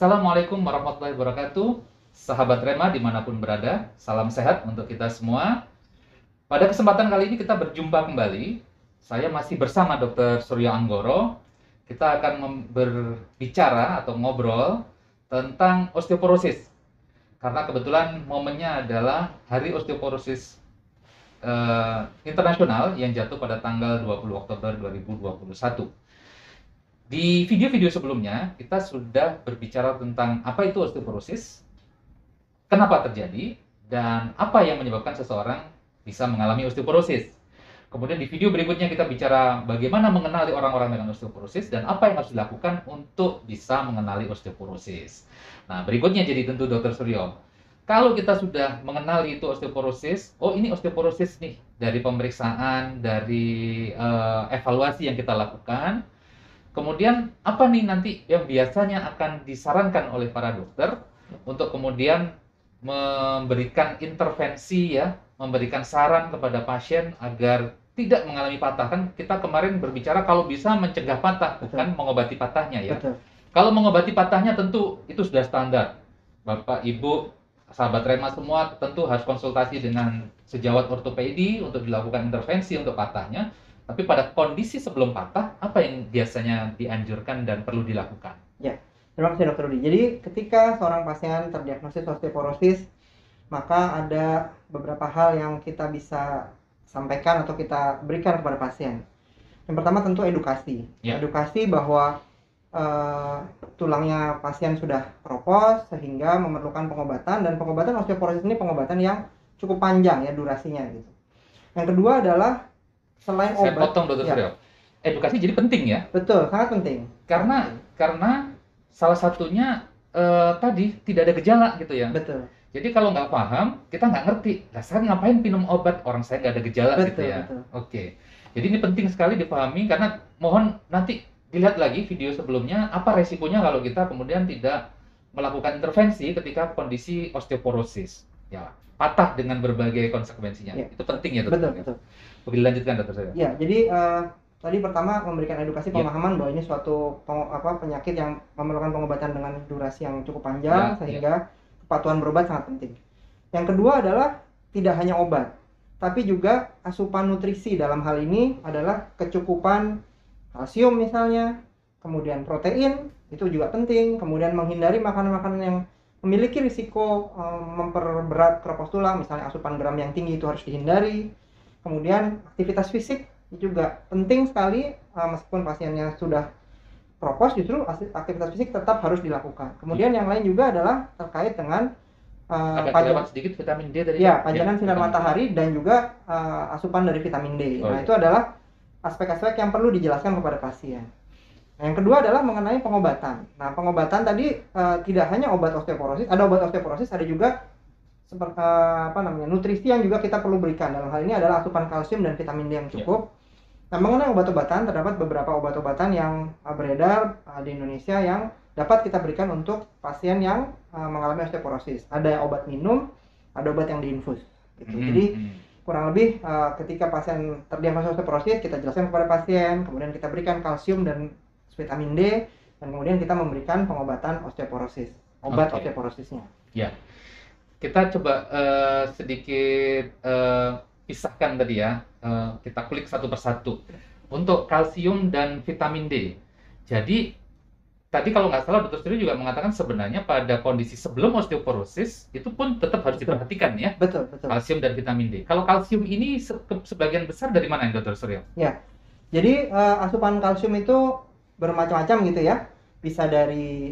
Assalamualaikum warahmatullahi wabarakatuh. Sahabat Rema dimanapun berada, salam sehat untuk kita semua. Pada kesempatan kali ini kita berjumpa kembali. Saya masih bersama Dr. Suryo Anggoro. Kita akan berbicara atau ngobrol tentang osteoporosis. Karena kebetulan momennya adalah Hari Osteoporosis Internasional yang jatuh pada tanggal 20 Oktober 2021. Di video-video sebelumnya, kita sudah berbicara tentang apa itu osteoporosis, kenapa terjadi, dan apa yang menyebabkan seseorang bisa mengalami osteoporosis. Kemudian di video berikutnya kita bicara bagaimana mengenali orang-orang dengan osteoporosis dan apa yang harus dilakukan untuk bisa mengenali osteoporosis. Nah, berikutnya jadi tentu Dr. Suryo. Kalau kita sudah mengenali itu osteoporosis, oh ini osteoporosis nih, dari pemeriksaan, dari evaluasi yang kita lakukan. Kemudian apa nih nanti yang biasanya akan disarankan oleh para dokter untuk kemudian memberikan intervensi ya, memberikan saran kepada pasien agar tidak mengalami patah. Kan kita kemarin berbicara kalau bisa mencegah patah, bukan mengobati patahnya ya. Betul. Kalau mengobati patahnya tentu itu sudah standar. Bapak, Ibu, sahabat Rema semua tentu harus konsultasi dengan sejawat ortopedi untuk dilakukan intervensi untuk patahnya. Tapi pada kondisi sebelum patah, apa yang biasanya dianjurkan dan perlu dilakukan? Ya, terima kasih Dr. Rudi. Jadi ketika seorang pasien terdiagnosis osteoporosis, maka ada beberapa hal yang kita bisa sampaikan atau kita berikan kepada pasien. Yang pertama tentu edukasi. Ya. Edukasi bahwa tulangnya pasien sudah keropos sehingga memerlukan pengobatan, dan pengobatan osteoporosis ini pengobatan yang cukup panjang ya durasinya gitu. Yang kedua adalah selain Saya obat, potong Dr. Suryo. Edukasi jadi penting ya? betul, sangat penting. Karena salah satunya tadi tidak ada gejala gitu ya. Betul. Jadi kalau nggak paham, kita nggak ngerti. Lah saya ngapain minum obat, orang saya nggak ada gejala gitu Betul, ya. betul. Oke. Jadi ini penting sekali dipahami karena mohon nanti dilihat lagi video sebelumnya apa resikonya kalau kita kemudian tidak melakukan intervensi ketika kondisi osteoporosis. Ya, patah dengan berbagai konsekuensinya. Ya. Itu penting ya, Dok. Betul, betul. Oke, dilanjutkan Dr. Suryo. Ya, jadi tadi pertama memberikan edukasi Ya. pemahaman bahwa ini suatu penyakit yang memerlukan pengobatan dengan durasi yang cukup panjang, Ya, sehingga kepatuhan berobat sangat penting. Yang kedua adalah tidak hanya obat, tapi juga asupan nutrisi. Dalam hal ini adalah kecukupan kalsium misalnya, kemudian protein itu juga penting, kemudian menghindari makanan-makanan yang memiliki risiko memperberat keropos tulang, misalnya asupan garam yang tinggi itu harus dihindari. Kemudian aktivitas fisik juga penting sekali, meskipun pasiennya sudah keropos, justru aktivitas fisik tetap harus dilakukan. Kemudian yang lain juga adalah terkait dengan Agak sedikit vitamin D dari pajanan sinar matahari dan juga asupan dari vitamin D. Nah, itu adalah aspek-aspek yang perlu dijelaskan kepada pasien. Nah, yang kedua adalah mengenai pengobatan. Nah, pengobatan tadi tidak hanya obat osteoporosis, ada obat osteoporosis, ada juga seperti nutrisi yang juga kita perlu berikan. Dalam hal ini adalah asupan kalsium dan vitamin D yang cukup. Nah, mengenai obat-obatan, terdapat beberapa obat-obatan yang beredar di Indonesia yang dapat kita berikan untuk pasien yang mengalami osteoporosis. Ada obat minum, ada obat yang diinfus. Gitu. Jadi kurang lebih ketika pasien terdiagnosis osteoporosis, kita jelaskan kepada pasien, kemudian kita berikan kalsium dan vitamin D, dan kemudian kita memberikan pengobatan osteoporosis, obat osteoporosisnya. Ya. Kita coba sedikit pisahkan tadi ya, kita klik satu persatu. Untuk kalsium dan vitamin D. Jadi, tadi kalau nggak salah Dr. Suryo juga mengatakan sebenarnya pada kondisi sebelum osteoporosis, itu pun tetap harus diperhatikan ya. Betul, betul. Kalsium dan vitamin D. Kalau kalsium ini sebagian besar dari mana Dr. Suryo? Ya, jadi asupan kalsium itu bermacam-macam gitu ya. Bisa dari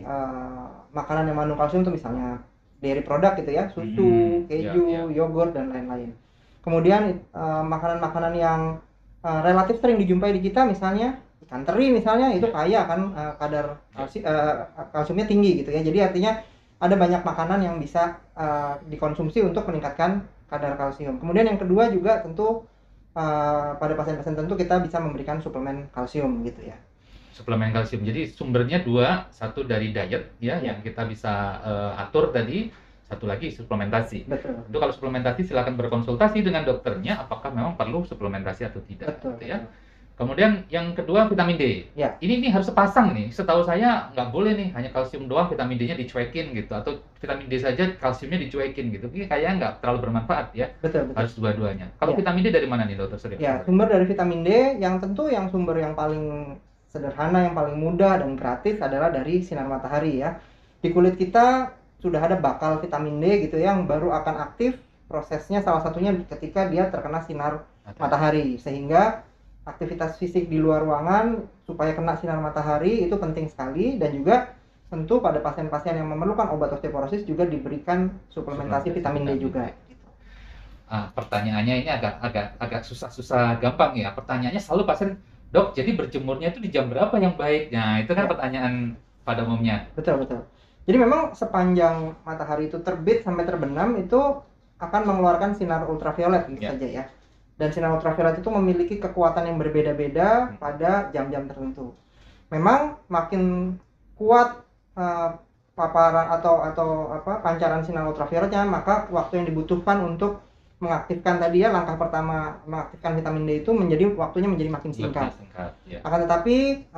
makanan yang mengandung kalsium itu misalnya dairy produk gitu ya, susu, keju, yogurt, dan lain-lain. Kemudian makanan-makanan yang relatif sering dijumpai di kita, misalnya ikan teri misalnya, itu kaya kan kadar kalsiumnya tinggi gitu ya. Jadi artinya ada banyak makanan yang bisa dikonsumsi untuk meningkatkan kadar kalsium. Kemudian yang kedua juga tentu pada pasien-pasien tentu kita bisa memberikan suplemen kalsium gitu ya. Suplemen kalsium. Jadi sumbernya dua, satu dari diet ya, yang kita bisa atur tadi, satu lagi suplementasi. Betul. Itu kalau suplementasi silakan berkonsultasi dengan dokternya apakah memang perlu suplementasi atau tidak. Betul. Gitu ya. Kemudian yang kedua vitamin D. Ya. Ini harus sepasang nih. Setahu saya nggak boleh nih hanya kalsium doang, vitamin D-nya dicuekin gitu, atau vitamin D saja kalsiumnya dicuekin gitu. Ini kayaknya nggak terlalu bermanfaat ya. Betul, betul. Harus dua-duanya. Kalau Ya. vitamin D dari mana nih Dokter Suryo? Ya, sumber dari vitamin D yang tentu yang sumber yang paling sederhana, yang paling mudah dan gratis adalah dari sinar matahari ya. Di kulit kita sudah ada bakal vitamin D gitu yang baru akan aktif prosesnya, salah satunya ketika dia terkena sinar matahari, sehingga aktivitas fisik di luar ruangan supaya kena sinar matahari itu penting sekali. Dan juga tentu pada pasien-pasien yang memerlukan obat osteoporosis juga diberikan suplementasi vitamin D juga. Pertanyaannya ini agak susah gampang ya. Pertanyaannya selalu pasien, dok, jadi berjemurnya itu di jam berapa yang baik? Nah, itu kan pertanyaan pada umumnya. Betul. Jadi memang sepanjang matahari itu terbit sampai terbenam itu akan mengeluarkan sinar ultraviolet gitu saja ya. Dan sinar ultraviolet itu memiliki kekuatan yang berbeda-beda pada jam-jam tertentu. Memang makin kuat paparan atau pancaran sinar ultravioletnya, maka waktu yang dibutuhkan untuk mengaktifkan tadi ya, langkah pertama mengaktifkan vitamin D itu waktunya menjadi makin singkat. Ya. Akan tetapi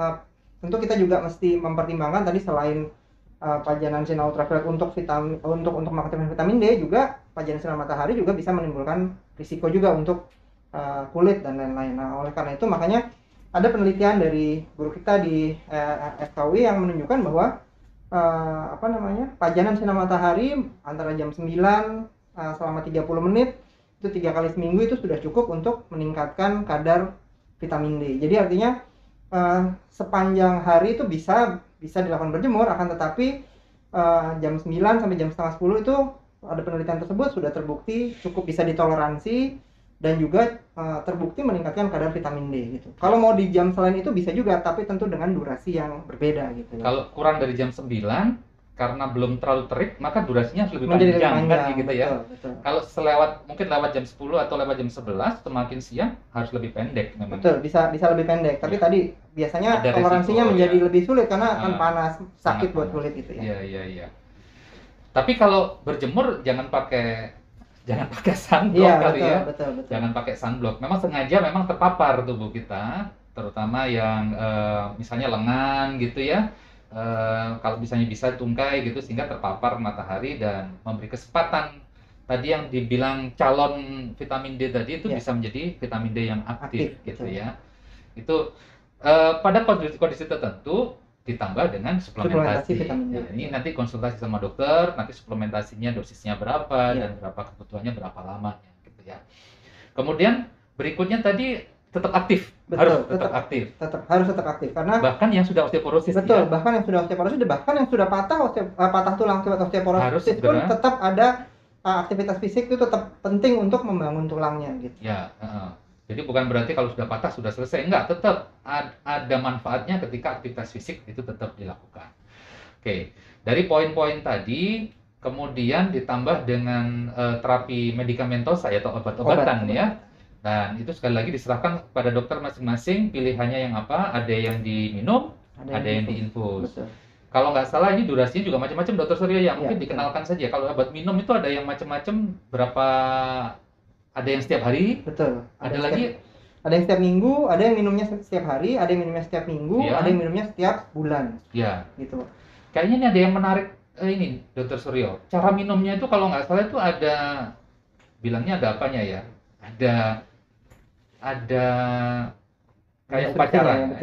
tentu kita juga mesti mempertimbangkan tadi selain pajanan sinar ultraviolet untuk mengaktifkan vitamin D, juga pajanan sinar matahari juga bisa menimbulkan risiko juga untuk kulit dan lain-lain. Nah, oleh karena itu makanya ada penelitian dari guru kita di FKUI yang menunjukkan bahwa pajanan sinar matahari antara jam 9 selama 30 menit itu 3 kali seminggu itu sudah cukup untuk meningkatkan kadar vitamin D. Jadi artinya sepanjang hari itu bisa dilakukan berjemur, akan tetapi jam 9 sampai jam setengah 10 itu ada penelitian tersebut sudah terbukti cukup bisa ditoleransi dan juga terbukti meningkatkan kadar vitamin D gitu. Kalau mau di jam selain itu bisa juga, tapi tentu dengan durasi yang berbeda gitu. Kalau kurang dari jam 9 karena belum terlalu terik, maka durasinya harus lebih panjang kan gitu ya. Betul. Kalau mungkin lewat jam 10 atau lewat jam 11, semakin siang harus lebih pendek memang. Betul, bisa lebih pendek. Tapi tadi biasanya ada toleransinya resiko, menjadi lebih sulit karena akan panas, sakit buat panas. kulit gitu ya. Iya. Tapi kalau berjemur jangan pakai sunblock kali ya. Betul. Jangan pakai sunblock. Memang sengaja terpapar tubuh kita, terutama yang misalnya lengan gitu ya. Kalau misalnya bisa tungkai gitu sehingga terpapar matahari dan memberi kesempatan tadi yang dibilang calon vitamin D tadi itu bisa menjadi vitamin D yang aktif gitu betul. ya. Itu pada kondisi tertentu ditambah dengan suplementasi. vitamin D. Ini nanti konsultasi sama dokter, nanti suplementasinya dosisnya berapa dan berapa kebutuhannya berapa lama gitu ya. Kemudian berikutnya tadi tetap aktif. Betul, harus tetap aktif karena bahkan yang sudah osteoporosis bahkan yang sudah osteoporosis, bahkan yang sudah patah tulang akibat osteoporosis pun tetap ada aktivitas fisik itu tetap penting untuk membangun tulangnya gitu. Ya, jadi bukan berarti kalau sudah patah sudah selesai, enggak, tetap ada manfaatnya ketika aktivitas fisik itu tetap dilakukan. Oke, dari poin-poin tadi kemudian ditambah dengan terapi medikamentosa atau obat-obatan ya. Dan itu sekali lagi diserahkan kepada dokter masing-masing, pilihannya yang apa, ada yang diminum, ada yang diinfus. Betul. Kalau nggak salah ini durasinya juga macam-macam Dokter Suryo ya, mungkin dikenalkan saja. Kalau obat minum itu ada yang macam-macam, ada yang setiap hari, betul. Ada yang setiap minggu, ada yang minumnya setiap hari, ada yang minumnya setiap minggu, ada yang minumnya setiap bulan. Ya. Gitu. Kayaknya ini ada yang menarik ini Dokter Suryo. Cara minumnya itu kalau nggak salah itu ada, bilangnya ada apanya ya? Ada kayak upacara,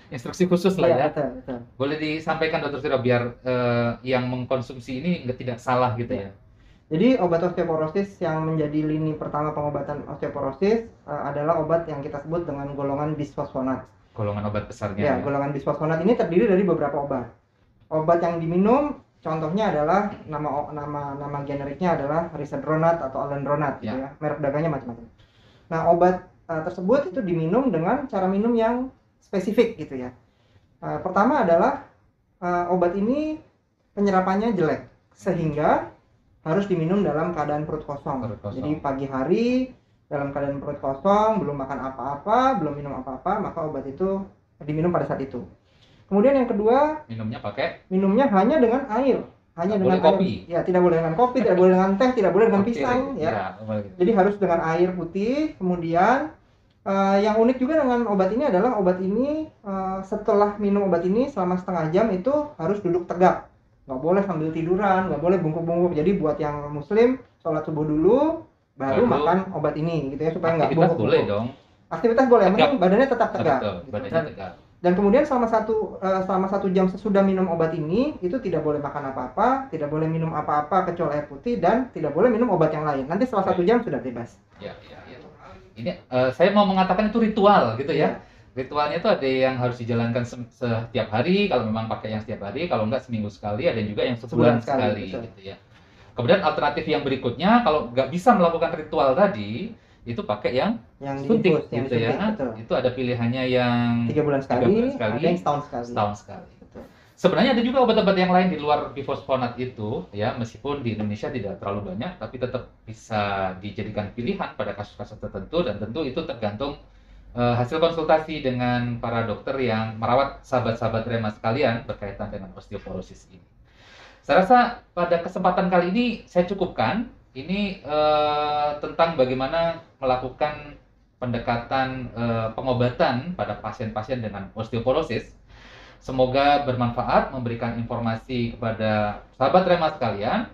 instruksi khusus lah ya. Betul. Boleh disampaikan Dokter Suryo biar yang mengkonsumsi ini tidak salah gitu ya. Jadi obat osteoporosis yang menjadi lini pertama pengobatan osteoporosis adalah obat yang kita sebut dengan golongan bisfosfonat. Golongan obat besarnya. Golongan bisfosfonat ini terdiri dari beberapa obat. Obat yang diminum contohnya adalah nama generiknya adalah risedronat atau alendronat gitu ya. Merek dagangnya macam-macam. Nah, obat tersebut itu diminum dengan cara minum yang spesifik gitu ya. Pertama adalah obat ini penyerapannya jelek sehingga harus diminum dalam keadaan perut kosong. Jadi pagi hari dalam keadaan perut kosong, belum makan apa-apa, belum minum apa-apa, maka obat itu diminum pada saat itu. Kemudian yang kedua, minumnya hanya dengan air. Hanya dengan kopi. Ya, tidak boleh dengan kopi, tidak boleh dengan teh, tidak boleh dengan pisang ya. Jadi harus dengan air putih. Kemudian Yang unik juga dengan obat ini adalah obat ini setelah minum obat ini selama setengah jam itu harus duduk tegak, nggak boleh sambil tiduran, nggak boleh bungkuk-bungkuk. Jadi buat yang muslim sholat subuh dulu baru makan obat ini gitu ya, supaya nggak Aktivitas bungkuk-bungkuk. boleh dong. Aktivitas boleh, yang Tegak. penting badannya tetap tegak. Betul, gitu. badannya tegak. Dan kemudian selama satu jam sesudah minum obat ini itu tidak boleh makan apa-apa, tidak boleh minum apa-apa kecuali air putih, dan tidak boleh minum obat yang lain. Nanti setelah 1 jam sudah bebas. Ya. Ini saya mau mengatakan itu ritual gitu ya. Ya. Ritualnya itu ada yang harus dijalankan setiap hari, kalau memang pakai yang setiap hari, kalau enggak seminggu sekali, ada juga yang sebulan sekali gitu ya. Kemudian alternatif yang berikutnya, kalau nggak bisa melakukan ritual tadi, itu pakai yang suntik yang gitu ya. betul. Itu ada pilihannya yang 3 bulan sekali, ada yang setahun sekali. Betul. Sebenarnya ada juga obat-obat yang lain di luar bifosfonat itu ya, meskipun di Indonesia tidak terlalu banyak, tapi tetap bisa dijadikan pilihan pada kasus-kasus tertentu, dan tentu itu tergantung hasil konsultasi dengan para dokter yang merawat sahabat-sahabat Rema sekalian berkaitan dengan osteoporosis ini. Saya rasa pada kesempatan kali ini saya cukupkan. Ini tentang bagaimana melakukan pendekatan pengobatan pada pasien-pasien dengan osteoporosis. Semoga bermanfaat, memberikan informasi kepada sahabat Rema sekalian.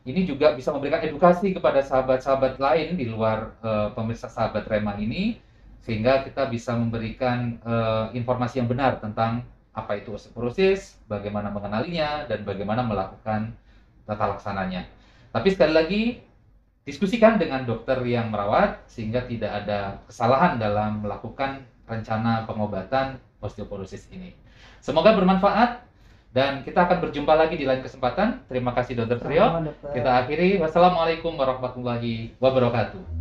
Ini juga bisa memberikan edukasi kepada sahabat-sahabat lain di luar pemirsa sahabat Rema ini, sehingga kita bisa memberikan informasi yang benar tentang apa itu osteoporosis, bagaimana mengenalinya, dan bagaimana melakukan tata laksananya. Tapi sekali lagi, diskusikan dengan dokter yang merawat, sehingga tidak ada kesalahan dalam melakukan rencana pengobatan osteoporosis ini. Semoga bermanfaat, dan kita akan berjumpa lagi di lain kesempatan. Terima kasih Dr. Trio. Kita akhiri. Wassalamualaikum warahmatullahi wabarakatuh.